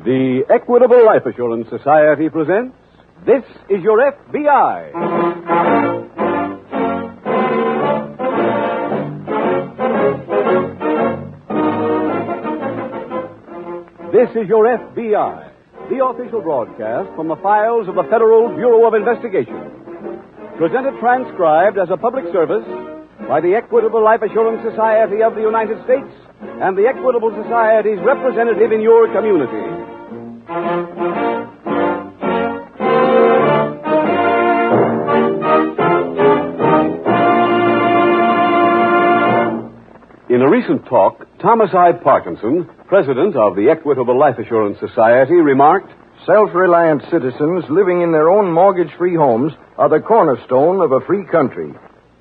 The Equitable Life Assurance Society presents This Is Your FBI. This is Your FBI, the official broadcast from the files of the Federal Bureau of Investigation. Presented transcribed as a public service by the Equitable Life Assurance Society of the United States and the Equitable Society's representative in your community. In a recent talk, Thomas I. Parkinson, president of the Equitable Life Assurance Society, remarked, "Self-reliant citizens living in their own mortgage-free homes are the cornerstone of a free country.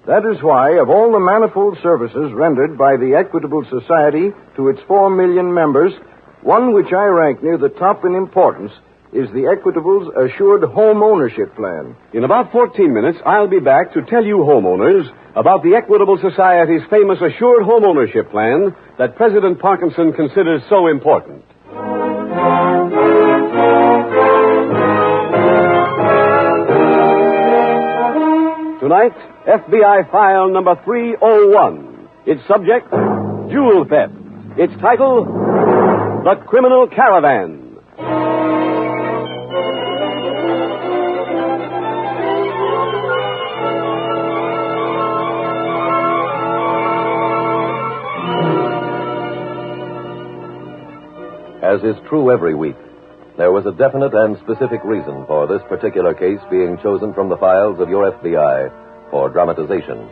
That is why, of all the manifold services rendered by the Equitable Society to its 4 million members, one which I rank near the top in importance is the Equitable's Assured Home Ownership Plan." In about 14 minutes, I'll be back to tell you homeowners about the Equitable Society's famous Assured Home Ownership Plan that President Parkinson considers so important. Tonight, FBI file number 301. Its subject, jewel theft. Its title, The Criminal Caravan. As is true every week, there was a definite and specific reason for this particular case being chosen from the files of your FBI for dramatization.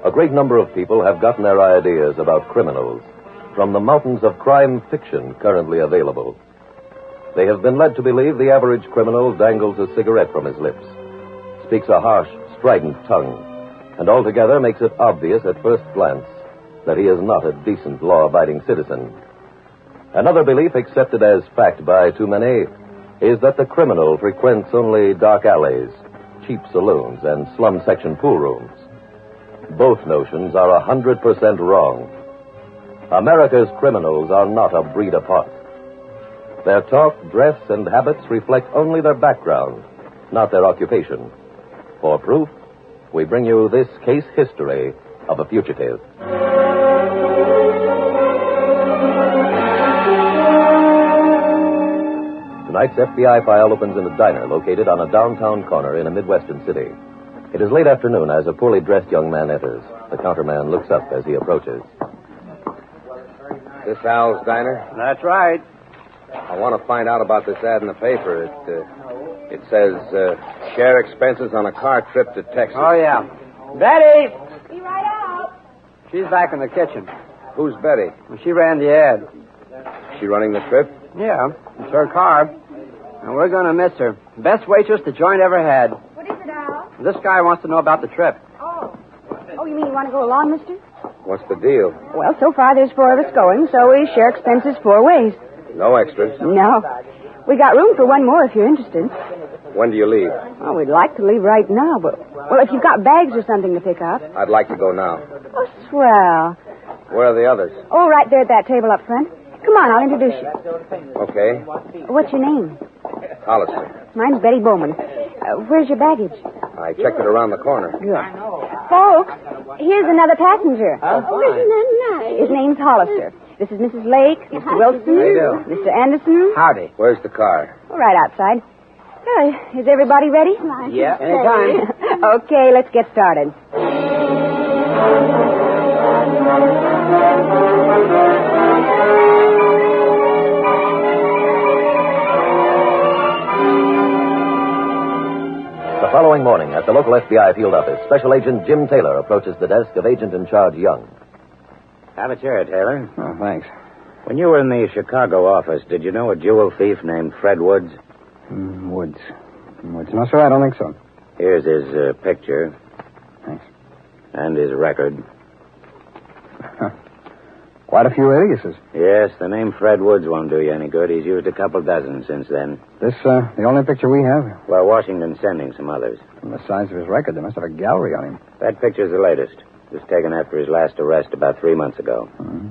A great number of people have gotten their ideas about criminals from the mountains of crime fiction currently available. They have been led to believe the average criminal dangles a cigarette from his lips, speaks a harsh, strident tongue, and altogether makes it obvious at first glance that he is not a decent, law-abiding citizen. Another belief accepted as fact by too many is that the criminal frequents only dark alleys, cheap saloons, and slum section pool rooms. Both notions are 100% wrong. America's criminals are not a breed apart. Their talk, dress, and habits reflect only their background, not their occupation. For proof, we bring you this case history of a fugitive. Tonight's FBI file opens in a diner located on a downtown corner in a Midwestern city. It is late afternoon as a poorly dressed young man enters. The counterman looks up as he approaches. This Al's Diner? That's right. I want to find out about this ad in the paper. It says, share expenses on a car trip to Texas. Oh, yeah. Betty! Be right out. She's back in the kitchen. Who's Betty? She ran the ad. She running the trip? Yeah, it's her car. And we're going to miss her. Best waitress the joint ever had. What is it, Al? This guy wants to know about the trip. Oh, you mean you want to go along, mister? What's the deal? Well, so far there's 4 of us going, so we share expenses 4 ways. No extras? No. We got room for 1 more if you're interested. When do you leave? Oh, we'd like to leave right now, but... Well, if you've got bags or something to pick up. I'd like to go now. Oh, swell. Where are the others? Oh, right there at that table up front. Come on, I'll introduce you. Okay. What's your name? Hollister. Mine's Betty Bowman. Where's your baggage? I checked it around the corner. Good. Folks, here's another passenger. Oh, isn't that nice? His name's Hollister. This is Mrs. Lake, Mr. Wilson, How you do? Mr. Anderson. Howdy. Where's the car? Right outside. Is everybody ready? Yeah, anytime. Okay, let's get started. The following morning, at the local FBI field office, Special Agent Jim Taylor approaches the desk of Agent in Charge Young. Have a chair, Taylor. Oh, thanks. When you were in the Chicago office, did you know a jewel thief named Fred Woods? Woods. No, sir, I don't think so. Here's his picture. Thanks. And his record. Quite a few aliases. Yes, the name Fred Woods won't do you any good. He's used a couple dozen since then. This, the only picture we have? Well, Washington's sending some others. From the size of his record, they must have a gallery on him. That picture's the latest. It was taken after his last arrest about 3 months ago. Mm-hmm.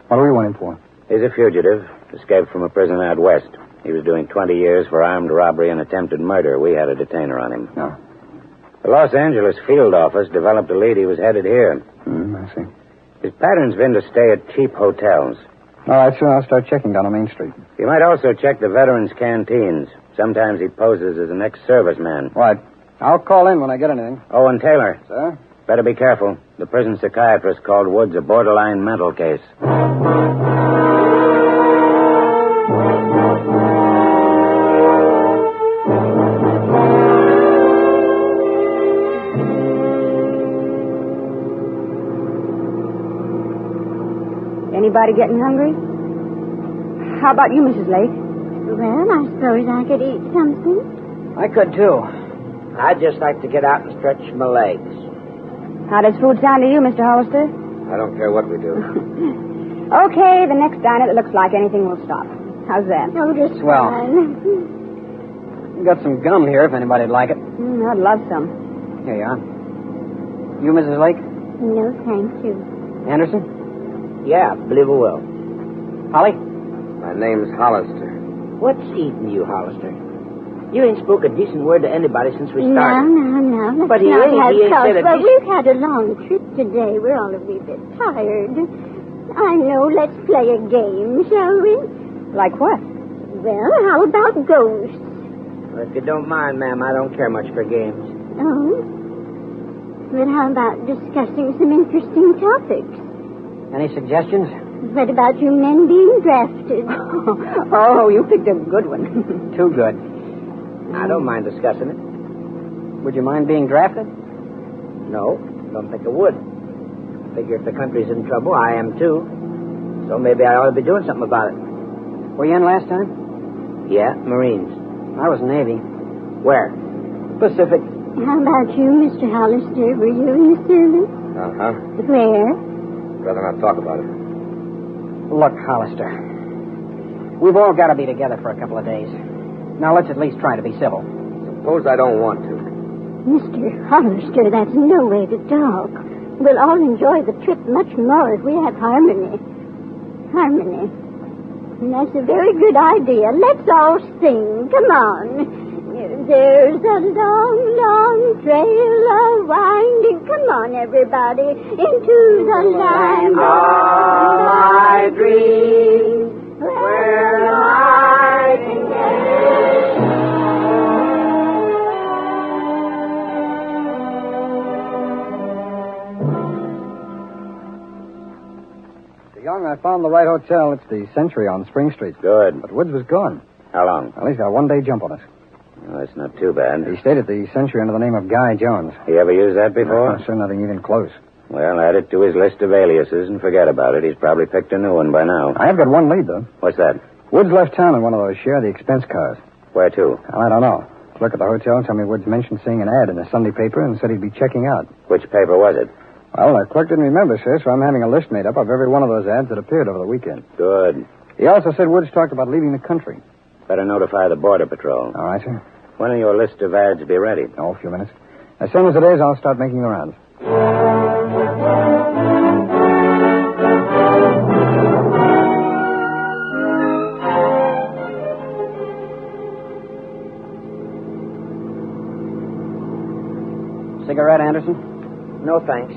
What do we want him for? He's a fugitive. Escaped from a prison out west. He was doing 20 years for armed robbery and attempted murder. We had a detainer on him. Oh. The Los Angeles field office developed a lead he was headed here. I see. His pattern's been to stay at cheap hotels. All right, sir. I'll start checking down on Main Street. You might also check the veterans' canteens. Sometimes he poses as an ex-serviceman. Right. I'll call in when I get anything. Oh, and Taylor. Sir? Better be careful. The prison psychiatrist called Woods a borderline mental case. Anybody getting hungry? How about you, Mrs. Lake? Well, I suppose I could eat something. I could, too. I'd just like to get out and stretch my legs. How does food sound to you, Mr. Hollister? I don't care what we do. Okay, the next diner that looks like anything will stop. How's that? Oh, just Swell. fine. Got some gum here if anybody'd like it. I'd love some. Here you are. You, Mrs. Lake? No, thank you. Anderson? Yeah, believe it will. Holly? My name's Hollister. What's eating you, Hollister? You ain't spoke a decent word to anybody since we started. No. But Let's not have he ain't cause. said a Well, decent... we've had a long trip today. We're all a wee bit tired. I know. Let's play a game, shall we? Like what? Well, how about ghosts? Well, if you don't mind, ma'am, I don't care much for games. Oh? Well, how about discussing some interesting topics? Any suggestions? What about you men being drafted? Oh, you picked a good one. Too good. I don't mind discussing it. Would you mind being drafted? No, don't think I would. I figure if the country's in trouble, I am too. So maybe I ought to be doing something about it. Were you in last time? Yeah, Marines. I was Navy. Where? Pacific. How about you, Mr. Hollister? Were you in the service? Uh-huh. Where? Rather not talk about it. Look, Hollister. We've all got to be together for a couple of days. Now, let's at least try to be civil. Suppose I don't want to. Mr. Hollister, that's no way to talk. We'll all enjoy the trip much more if we have harmony. Harmony. And that's a very good idea. Let's all sing. Come on. There's a long, long trail of winding. Come on, everybody, into the land of my dreams, where I can Young, I found the right hotel. It's the Century on Spring Street. Good. But Woods was gone. How long? Well, he's got a one-day jump on us. Well, that's not too bad. He stayed at the Century under the name of Guy Jones. He ever used that before? No, sir, nothing even close. Well, add it to his list of aliases and forget about it. He's probably picked a new one by now. I have got one lead, though. What's that? Woods left town in one of those share the expense cars. Where to? Well, I don't know. Clerk at the hotel told me Woods mentioned seeing an ad in the Sunday paper and said he'd be checking out. Which paper was it? Well, the clerk didn't remember, sir, so I'm having a list made up of every one of those ads that appeared over the weekend. Good. He also said Woods talked about leaving the country. Better notify the Border Patrol. All right, sir. When will your list of ads be ready? Oh, a few minutes. As soon as it is, I'll start making the rounds. Cigarette, Anderson? No, thanks.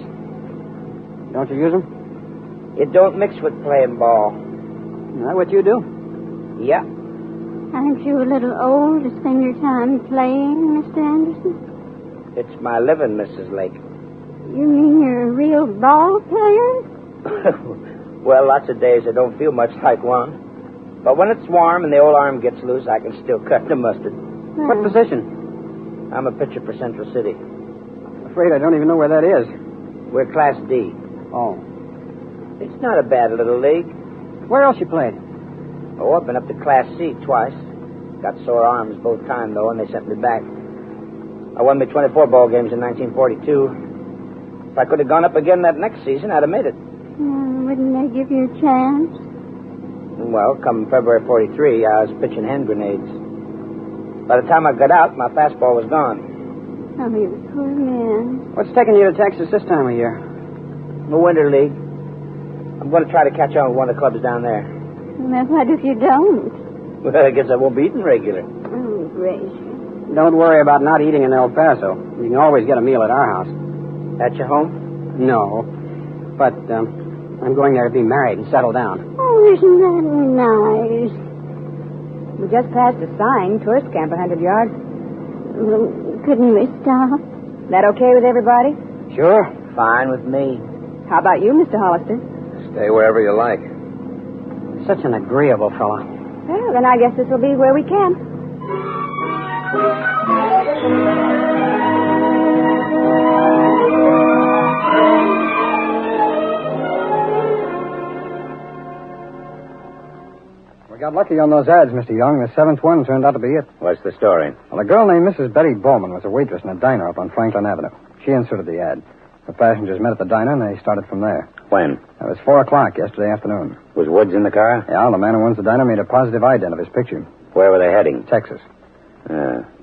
Don't you use them? It don't mix with playing ball. Is that what you do? Yeah. Aren't you a little old to spend your time playing, Mr. Anderson? It's my living, Mrs. Lake. You mean you're a real ball player? Well, lots of days I don't feel much like one. But when it's warm and the old arm gets loose, I can still cut the mustard. What position? I'm a pitcher for Central City. Afraid I don't even know where that is. We're Class D. Oh. It's not a bad little league. Where else you played? Oh, I've been up to Class C twice. Got sore arms both times, though, and they sent me back. I won me 24 ball games in 1942. If I could have gone up again that next season, I'd have made it. Wouldn't they give you a chance? Well, come February 43, I was pitching hand grenades. By the time I got out, my fastball was gone. Oh, you poor man. What's taking you to Texas this time of year? The Winter League. I'm going to try to catch on with one of the clubs down there. Well, what if you don't? Well, I guess I won't be eating regular. Oh, gracious. Don't worry about not eating in El Paso. You can always get a meal at our house. At your home? No. But I'm going there to be married and settle down. Oh, isn't that nice? We just passed a sign, tourist camp 100 yards. Well, couldn't we stop? That okay with everybody? Sure. Fine with me. How about you, Mr. Hollister? Stay wherever you like. Such an agreeable fellow. Well, then I guess this will be where we camp. We got lucky on those ads, Mr. Young. The seventh one turned out to be it. What's the story? Well, a girl named Mrs. Betty Bowman was a waitress in a diner up on Franklin Avenue. She inserted the ad. The passengers met at the diner, and they started from there. When? It was 4 o'clock yesterday afternoon. Was Woods in the car? Yeah, the man who owns the diner made a positive ident of his picture. Where were they heading? Texas.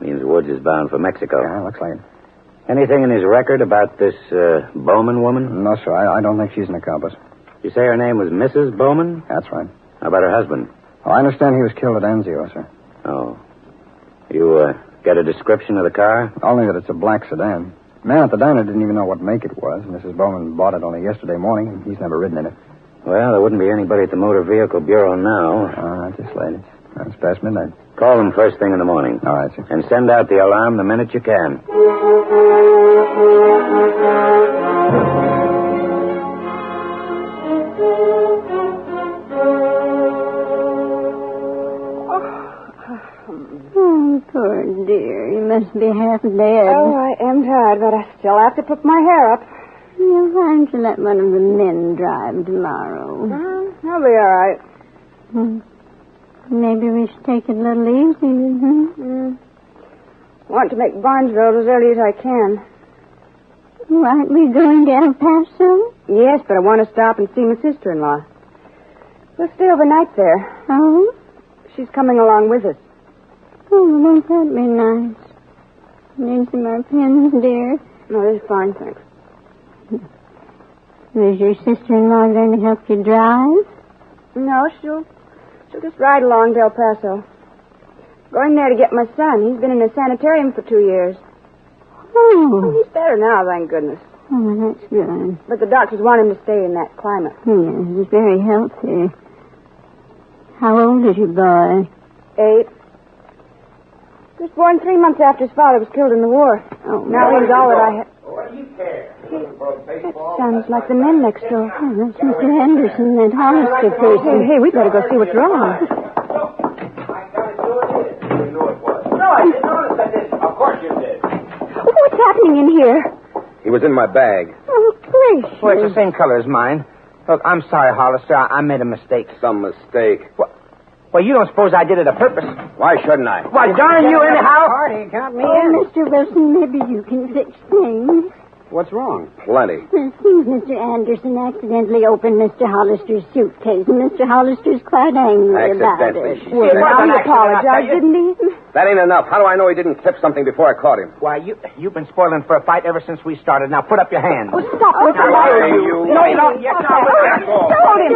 Means Woods is bound for Mexico. Yeah, looks like it. Anything in his record about this Bowman woman? No, sir. I don't think she's an accomplice. You say her name was Mrs. Bowman? That's right. How about her husband? Oh, I understand he was killed at Anzio, sir. Oh. You get a description of the car? Only that it's a black sedan. The man at the diner didn't even know what make it was. Mrs. Bowman bought it only yesterday morning, and he's never ridden in it. Well, there wouldn't be anybody at the Motor Vehicle Bureau now. Oh, just late. It's past midnight. Call them first thing in the morning. All right, sir. And send out the alarm the minute you can. Oh, poor dear. You must be half dead. Oh, I am tired, but I still have to put my hair up. Why don't you let one of the men drive tomorrow? I'll be all right. Maybe we should take it a little easy, Want to make Barnesville as early as I can. Aren't we going to El Paso? Yes, but I want to stop and see my sister-in-law. We'll stay overnight there. Oh? She's coming along with us. Oh, won't that be nice? Need some more pens, dear? No, this is fine, thanks. Is your sister-in-law going to help you drive? No, she'll just ride along to El Paso. Going there to get my son. He's been in a sanitarium for 2 years. Oh. He's better now, thank goodness. Oh, that's good. But the doctors want him to stay in that climate. Yes, he's very healthy. How old is your boy? 8. He was born 3 months after his father was killed in the war. Oh, now he's all that I have. What do you care? That sounds like the men next door. Oh, that's Mr. Henderson, that Hollister person. Hey, we better go see what's wrong. No, I didn't notice I did. Of course you did. What's happening in here? He was in my bag. Oh, gracious. Well, it's the same color as mine. Look, I'm sorry, Hollister. I made a mistake. Some mistake. Well, you don't suppose I did it a purpose? Why shouldn't I? Why, darn you anyhow! Party, count me Oh, in. Mr. Wilson, maybe you can fix things. What's wrong? Plenty. It seems Mr. Anderson accidentally opened Mr. Hollister's suitcase, and Mr. Hollister's quite angry about Accidentally, it. she Well, said. now he accident, apologized, I'll tell you. didn't he? That ain't enough. How do I know he didn't clip something before I caught him? Why, you've been spoiling for a fight ever since we started. Now, put up your hands. Oh, stop it. No, you don't. Yes, Hold him.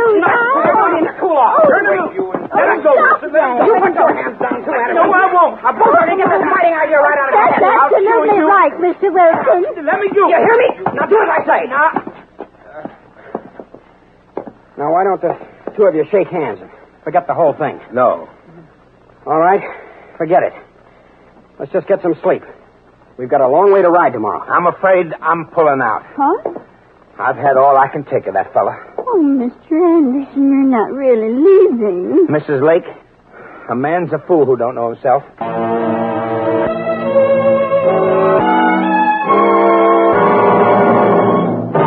Cool off. Turn him loose. Let him go. You put your hands down, too, Anderson. No, I won't. I'm going to get this fighting idea right out of your head. That's I'll show absolutely you. right, Mr. Wilson. Let me do it. You hear me? Now, do as I say. Now. Now, why don't the two of you shake hands and forget the whole thing? No. All right, forget it. Let's just get some sleep. We've got a long way to ride tomorrow. I'm afraid I'm pulling out. Huh? I've had all I can take of that fella. Oh, Mr. Anderson, you're not really leaving. Mrs. Lake, a man's a fool who don't know himself.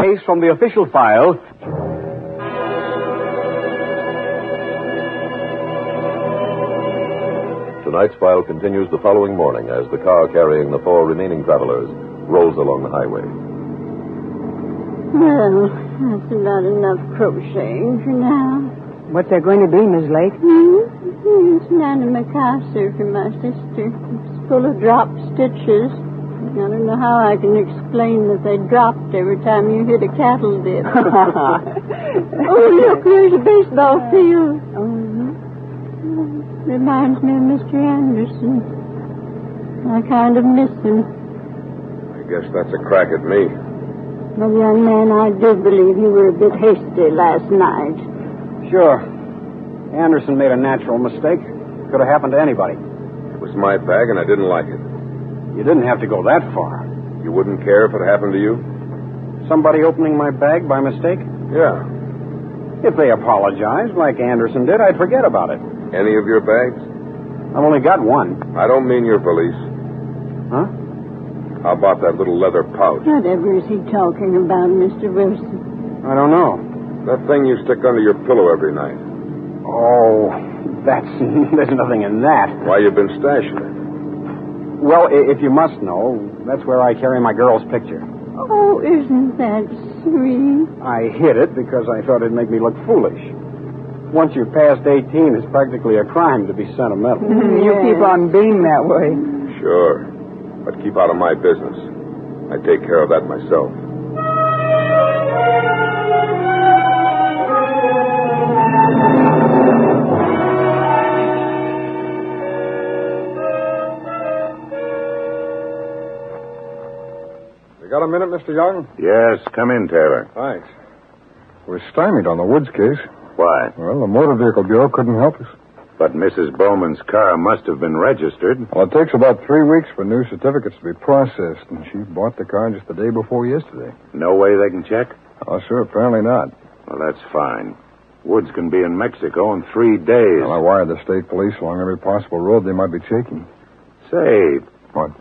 Case from the official file. Tonight's file continues the following morning as the car carrying the 4 remaining travelers rolls along the highway. Well, that's about enough crocheting for now. What's there going to be, Miss Lake? It's down to Macassar for my sister. It's full of drop stitches. I don't know how I can explain that they dropped every time you hit a cattle dip. Oh, look, there's a baseball field. Oh, Reminds me of Mr. Anderson. I kind of miss him. I guess that's a crack at me. Well, young man, I do believe you were a bit hasty last night. Sure. Anderson made a natural mistake. Could have happened to anybody. It was my bag, and I didn't like it. You didn't have to go that far. You wouldn't care if it happened to you? Somebody opening my bag by mistake? Yeah. If they apologized, like Anderson did, I'd forget about it. Any of your bags? I've only got one. I don't mean your valise. Huh? How about that little leather pouch? Whatever is he talking about, Mr. Wilson? I don't know. That thing you stick under your pillow every night. Oh, there's nothing in that. Why you been stashing it? Well, if you must know, that's where I carry my girl's picture. Oh, isn't that sweet? I hid it because I thought it'd make me look foolish. Once you're past 18, it's practically a crime to be sentimental. You keep on being that way. Sure. But keep out of my business. I take care of that myself. You got a minute, Mr. Young? Yes, come in, Taylor. Thanks. We're stymied on the Woods case. Why? Well, the Motor Vehicle Bureau couldn't help us. But Mrs. Bowman's car must have been registered. Well, it takes about 3 weeks for new certificates to be processed, and she bought the car just the day before yesterday. No way they can check? Oh, sure, apparently not. Well, that's fine. Woods can be in Mexico in 3 days. Well, I wired the state police along every possible road they might be taking. Say... What?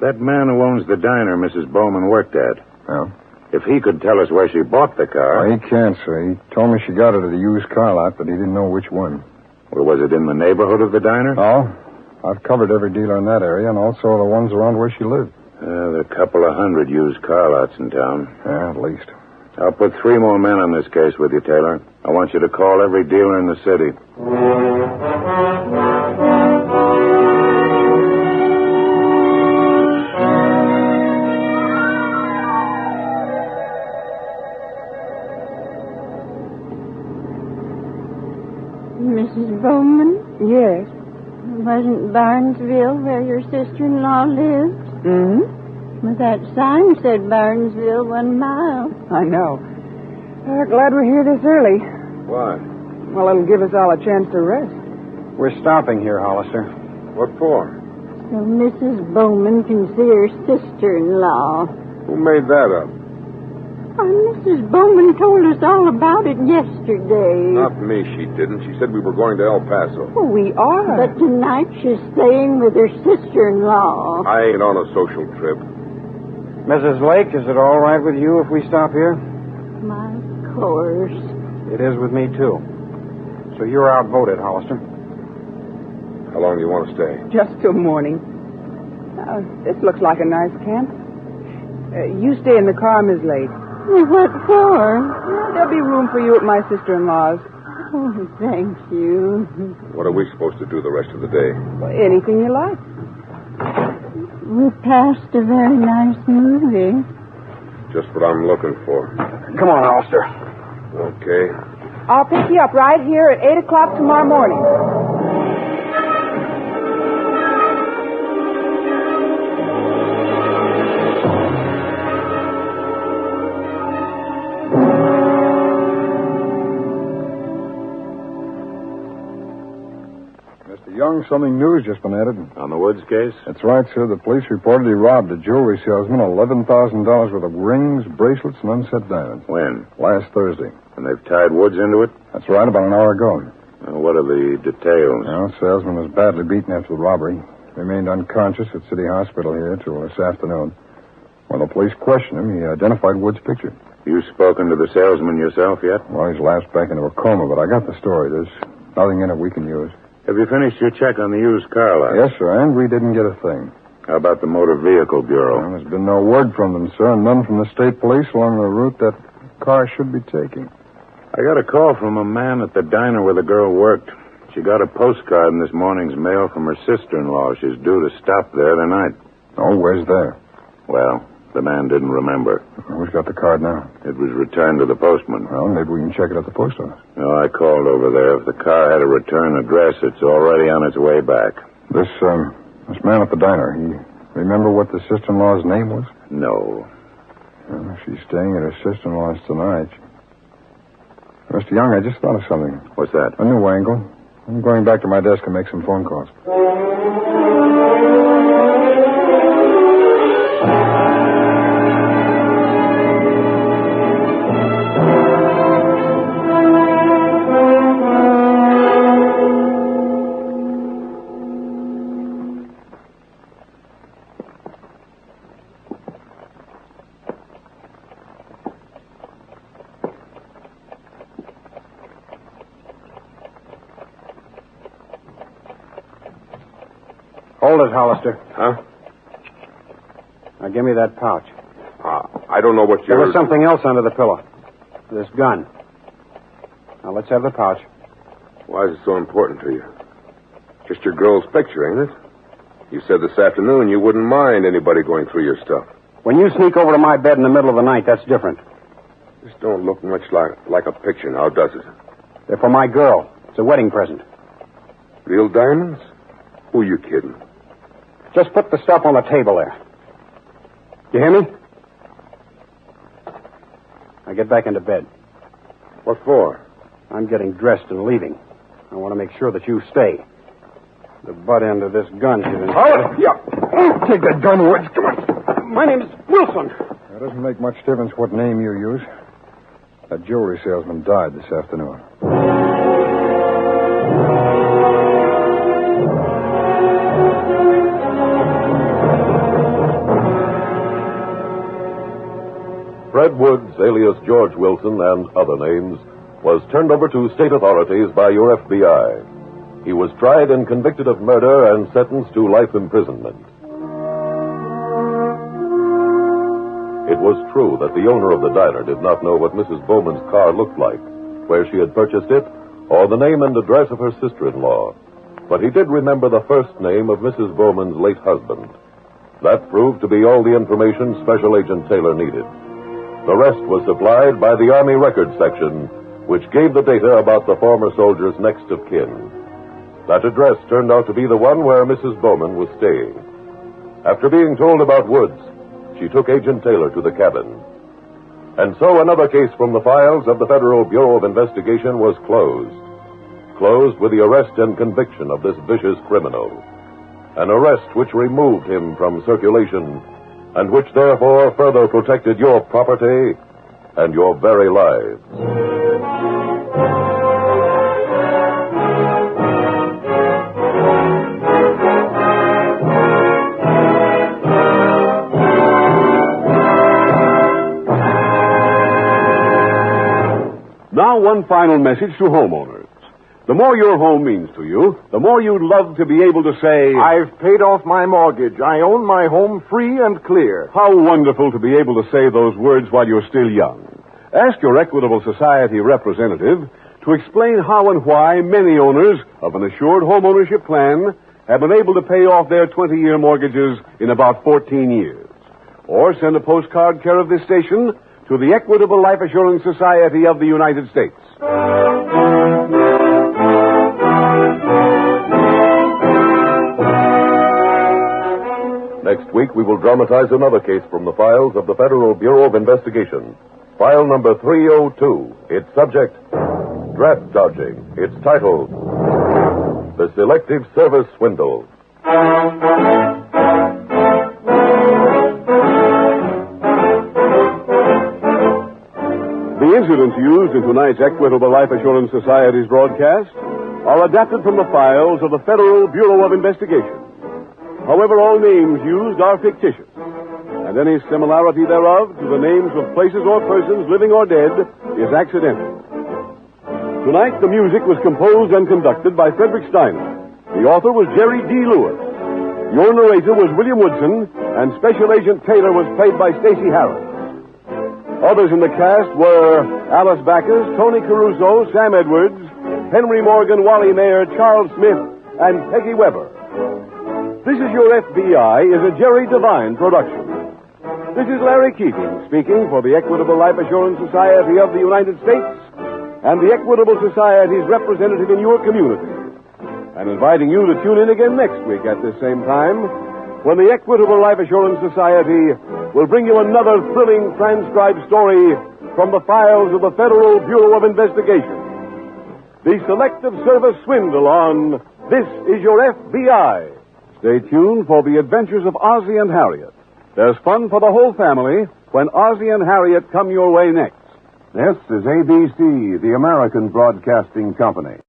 That man who owns the diner Mrs. Bowman worked at. Yeah? If he could tell us where she bought the car... Well, he can't, sir. He told me she got it at a used car lot, but he didn't know which one. Well, was it in the neighborhood of the diner? No. I've covered every dealer in that area and also the ones around where she lived. There are a couple of hundred used car lots in town. Yeah, at least. I'll put 3 more men on this case with you, Taylor. I want you to call every dealer in the city. Mrs. Bowman? Yes. Wasn't Barnesville where your sister-in-law lived? Mm-hmm. Well, that sign said Barnesville 1 mile. I know. Glad we're here this early. Why? Well, it'll give us all a chance to rest. We're stopping here, Hollister. What for? So Mrs. Bowman can see her sister-in-law. Who made that up? Mrs. Bowman told us all about it yesterday. Not me, she didn't. She said we were going to El Paso. Well, we are. But tonight she's staying with her sister-in-law. I ain't on a social trip. Mrs. Lake, is it all right with you if we stop here? My course. It is with me, too. So you're outvoted, Hollister. How long do you want to stay? Just till morning. This looks like a nice camp. You stay in the car, Miss Lake. What for? There'll be room for you at my sister-in-law's. Oh, thank you. What are we supposed to do the rest of the day? Well, anything you like. We passed a very nice movie. Just what I'm looking for. Come on, Hollister. Okay. I'll pick you up right here at 8 o'clock tomorrow morning. Young, something new has just been added. On the Woods case? That's right, sir. The police reported he robbed a jewelry salesman $11,000 worth of rings, bracelets, and unset diamonds. When? Last Thursday. And they've tied Woods into it? That's right, about an hour ago. What are the details? Well, the salesman was badly beaten after the robbery. Remained unconscious at City Hospital here till this afternoon. When the police questioned him, he identified Woods' picture. You spoken to the salesman yourself yet? Well, he's lapsed back into a coma, but I got the story. There's nothing in it we can use. Have you finished your check on the used car lot? Yes, sir, and we didn't get a thing. How about the Motor Vehicle Bureau? Well, there's been no word from them, sir, and none from the state police along the route that car should be taking. I got a call from a man at the diner where the girl worked. She got a postcard in this morning's mail from her sister-in-law. She's due to stop there tonight. Oh, where's there? Well, The man didn't remember. Who's got the card now? It was returned to the postman. Well, maybe we can check it at the post office. No, I called over there. If the car had a return address, it's already on its way back. This man at the diner, he remember what the sister-in-law's name was? No. Well, she's staying at her sister-in-law's tonight. Mr. Young, I just thought of something. What's that? A new angle. I'm going back to my desk and make some phone calls. Hold it, Hollister. Huh? Now, give me that pouch. I don't know what There you're... was something else under the pillow. This gun. Now, let's have the pouch. Why is it so important to you? Just your girl's picture, ain't it? You said this afternoon you wouldn't mind anybody going through your stuff. When you sneak over to my bed in the middle of the night, that's different. This don't look much like a picture now, does it? They're for my girl. It's a wedding present. Real diamonds? Who are you kidding? Just put the stuff on the table there. You hear me? Now get back into bed. What for? I'm getting dressed and leaving. I want to make sure that you stay. The butt end of this gun is in... Take that gun, Woods. Come on. My name's Wilson. It doesn't make much difference what name you use. That jewelry salesman died this afternoon. Fred Woods, alias George Wilson, and other names, was turned over to state authorities by your FBI. He was tried and convicted of murder and sentenced to life imprisonment. It was true that the owner of the diner did not know what Mrs. Bowman's car looked like, where she had purchased it, or the name and address of her sister-in-law. But he did remember the first name of Mrs. Bowman's late husband. That proved to be all the information Special Agent Taylor needed. The rest was supplied by the Army Records Section, which gave the data about the former soldier's next of kin. That address turned out to be the one where Mrs. Bowman was staying. After being told about Woods, she took Agent Taylor to the cabin. And so another case from the files of the Federal Bureau of Investigation was closed. Closed with the arrest and conviction of this vicious criminal. An arrest which removed him from circulation and which therefore further protected your property and your very lives. Now, one final message to homeowners. The more your home means to you, the more you'd love to be able to say, I've paid off my mortgage. I own my home free and clear. How wonderful to be able to say those words while you're still young. Ask your Equitable Society representative to explain how and why many owners of an assured home ownership plan have been able to pay off their 20-year mortgages in about 14 years. Or send a postcard care of this station to the Equitable Life Assurance Society of the United States. Next week, we will dramatize another case from the files of the Federal Bureau of Investigation. File number 302. Its subject, draft dodging. Its title, The Selective Service Swindle. The incidents used in tonight's Equitable Life Assurance Society's broadcast are adapted from the files of the Federal Bureau of Investigation. However, all names used are fictitious, and any similarity thereof to the names of places or persons living or dead is accidental. Tonight, the music was composed and conducted by Frederick Steiner. The author was Jerry D. Lewis. Your narrator was William Woodson, and Special Agent Taylor was played by Stacy Harris. Others in the cast were Alice Backus, Tony Caruso, Sam Edwards, Henry Morgan, Wally Mayer, Charles Smith, and Peggy Weber. This Is Your FBI is a Jerry Devine production. This is Larry Keating speaking for the Equitable Life Assurance Society of the United States and the Equitable Society's representative in your community. And inviting you to tune in again next week at this same time when the Equitable Life Assurance Society will bring you another thrilling transcribed story from the files of the Federal Bureau of Investigation. The Selective Service Swindle on This Is Your FBI. Stay tuned for the adventures of Ozzie and Harriet. There's fun for the whole family when Ozzie and Harriet come your way next. This is ABC, the American Broadcasting Company.